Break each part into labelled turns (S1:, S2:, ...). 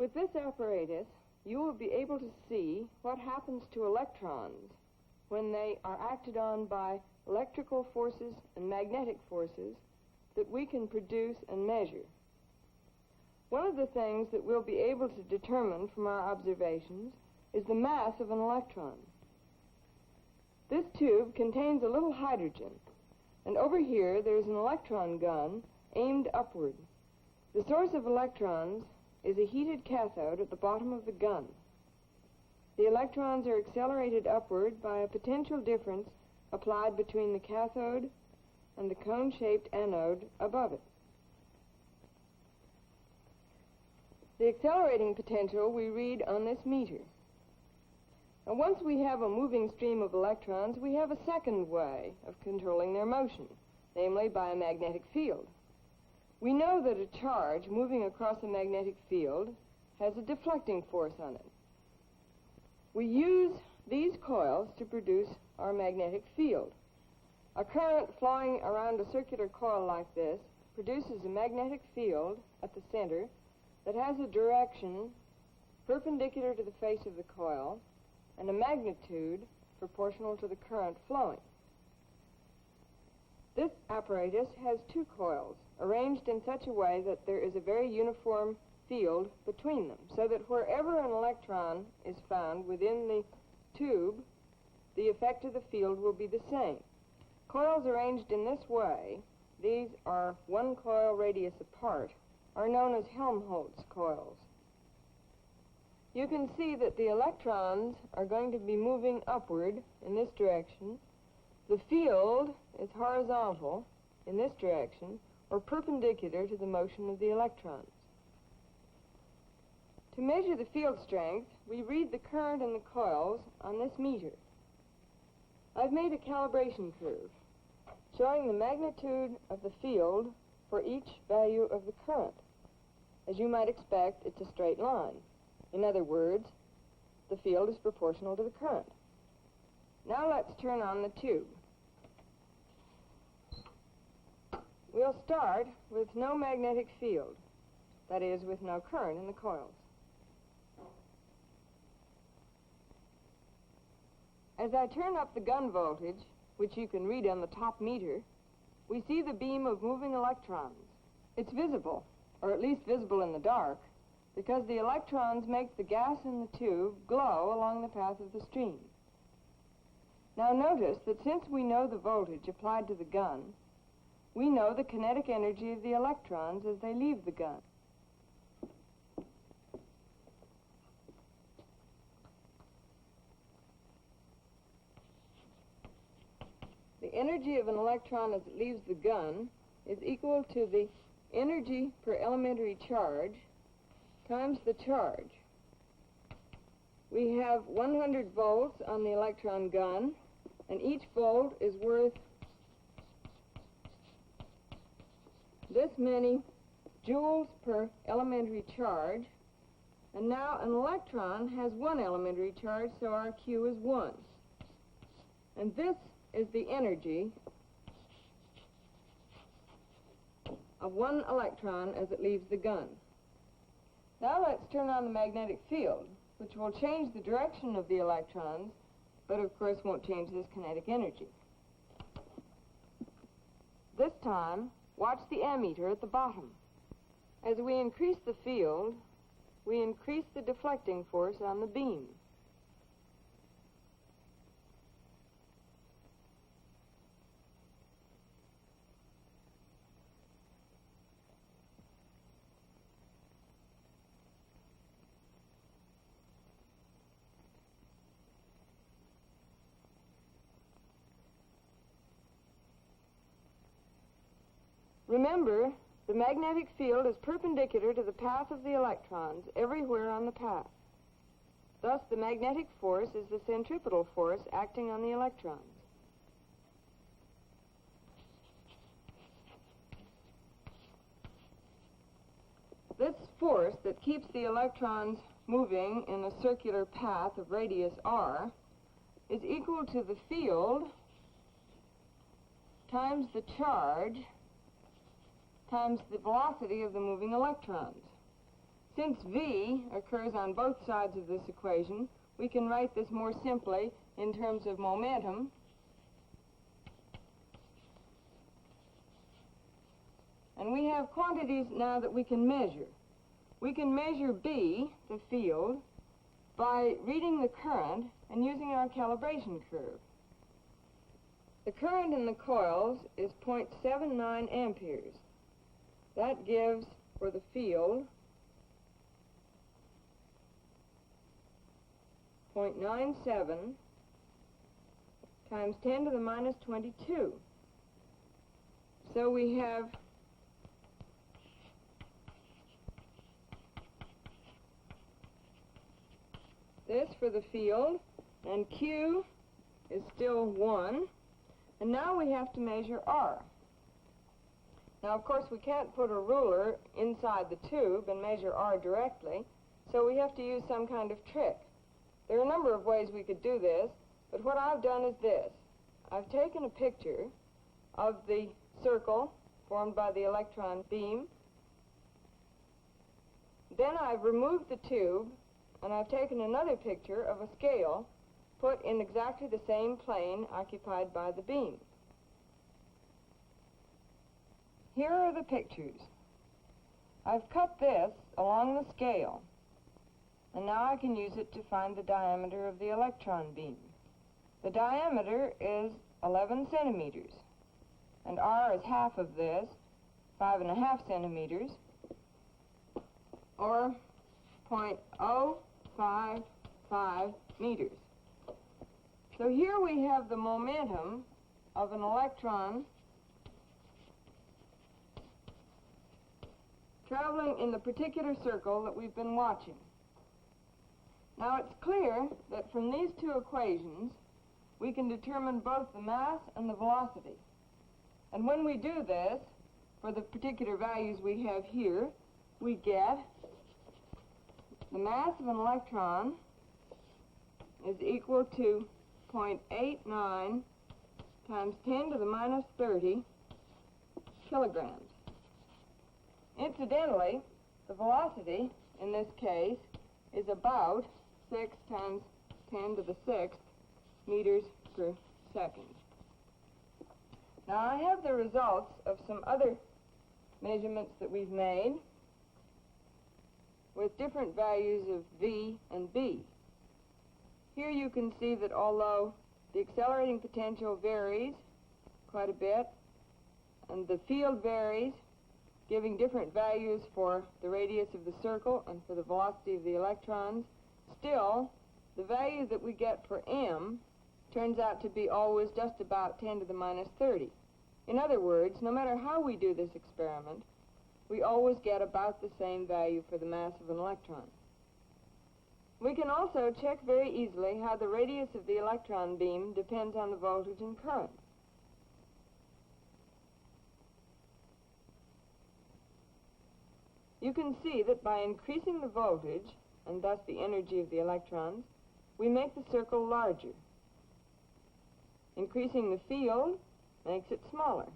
S1: With this apparatus, you will be able to see what happens to electrons when they are acted on by electrical forces and magnetic forces that we can produce and measure. One of the things that we'll be able to determine from our observations is the mass of an electron. This tube contains a little hydrogen, and over here there's an electron gun aimed upward. The source of electrons is a heated cathode at the bottom of the gun. The electrons are accelerated upward by a potential difference applied between the cathode and the cone-shaped anode above it. The accelerating potential we read on this meter. Now, once we have a moving stream of electrons, we have a second way of controlling their motion, namely by a magnetic field. We know that a charge moving across a magnetic field has a deflecting force on it. We use these coils to produce our magnetic field. A current flowing around a circular coil like this produces a magnetic field at the center that has a direction perpendicular to the face of the coil and a magnitude proportional to the current flowing. This apparatus has two coils arranged in such a way that there is a very uniform field between them, so that wherever an electron is found within the tube, the effect of the field will be the same. Coils arranged in this way, these are one coil radius apart, are known as Helmholtz coils. You can see that the electrons are going to be moving upward in this direction. The field is horizontal in this direction, or perpendicular to the motion of the electrons. To measure the field strength, we read the current in the coils on this meter. I've made a calibration curve showing the magnitude of the field for each value of the current. As you might expect, it's a straight line. In other words, the field is proportional to the current. Now let's turn on the tube. We'll start with no magnetic field, that is, with no current in the coils. As I turn up the gun voltage, which you can read on the top meter, we see the beam of moving electrons. It's visible, or at least visible in the dark, because the electrons make the gas in the tube glow along the path of the stream. Now notice that since we know the voltage applied to the gun, we know the kinetic energy of the electrons as they leave the gun. The energy of an electron as it leaves the gun is equal to the energy per elementary charge times the charge. We have 100 volts on the electron gun, and each volt is worth this many joules per elementary charge. And now an electron has one elementary charge, so our Q is 1. And this is the energy of one electron as it leaves the gun. Now let's turn on the magnetic field, which will change the direction of the electrons, but of course won't change this kinetic energy. This time, watch the ammeter at the bottom. As we increase the field, we increase the deflecting force on the beam. Remember, the magnetic field is perpendicular to the path of the electrons everywhere on the path. Thus, the magnetic force is the centripetal force acting on the electrons. This force that keeps the electrons moving in a circular path of radius r is equal to the field times the charge times the velocity of the moving electrons. Since V occurs on both sides of this equation, we can write this more simply in terms of momentum. And we have quantities now that we can measure. We can measure B, the field, by reading the current and using our calibration curve. The current in the coils is 0.79 amperes. That gives, for the field, 0.97 times 10 to the minus 22. So we have this for the field, and Q is still 1. And now we have to measure R. Now, of course, we can't put a ruler inside the tube and measure R directly, so we have to use some kind of trick. There are a number of ways we could do this, but what I've done is this. I've taken a picture of the circle formed by the electron beam. Then I've removed the tube, and I've taken another picture of a scale put in exactly the same plane occupied by the beam. Here are the pictures. I've cut this along the scale, and now I can use it to find the diameter of the electron beam. The diameter is 11 centimeters, and R is half of this, 5.5 centimeters, or 0.055 meters. So here we have the momentum of an electron traveling in the particular circle that we've been watching. Now it's clear that from these two equations we can determine both the mass and the velocity. And when we do this, for the particular values we have here, we get the mass of an electron is equal to 0.89 times 10 to the minus 30 kilograms. Incidentally, the velocity in this case is about 6 times 10 to the 6th meters per second. Now I have the results of some other measurements that we've made with different values of V and B. Here you can see that although the accelerating potential varies quite a bit and the field varies, giving different values for the radius of the circle and for the velocity of the electrons, still the value that we get for M turns out to be always just about 10 to the minus 30. In other words, no matter how we do this experiment, we always get about the same value for the mass of an electron. We can also check very easily how the radius of the electron beam depends on the voltage and current. You can see that by increasing the voltage, and thus the energy of the electrons, we make the circle larger. Increasing the field makes it smaller.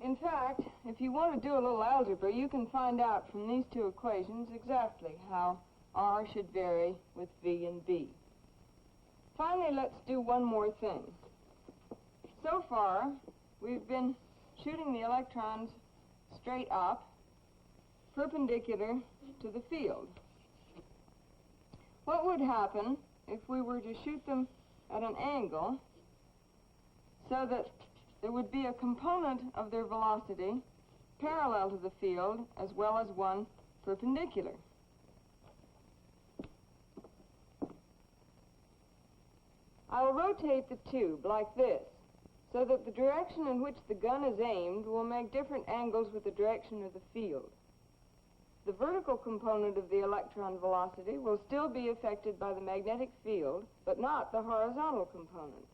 S1: In fact, if you want to do a little algebra, you can find out from these two equations exactly how R should vary with V and B. Finally, let's do one more thing. So far, we've been shooting the electrons straight up, perpendicular to the field. What would happen if we were to shoot them at an angle so that there would be a component of their velocity parallel to the field as well as one perpendicular? I'll rotate the tube like this, so that the direction in which the gun is aimed will make different angles with the direction of the field. The vertical component of the electron velocity will still be affected by the magnetic field, but not the horizontal component.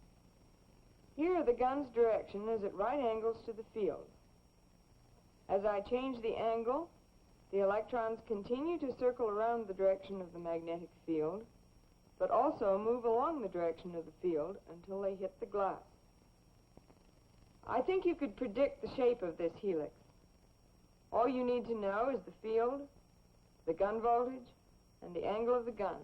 S1: Here, the gun's direction is at right angles to the field. As I change the angle, the electrons continue to circle around the direction of the magnetic field, but also move along the direction of the field until they hit the glass. I think you could predict the shape of this helix. All you need to know is the field, the gun voltage, and the angle of the gun.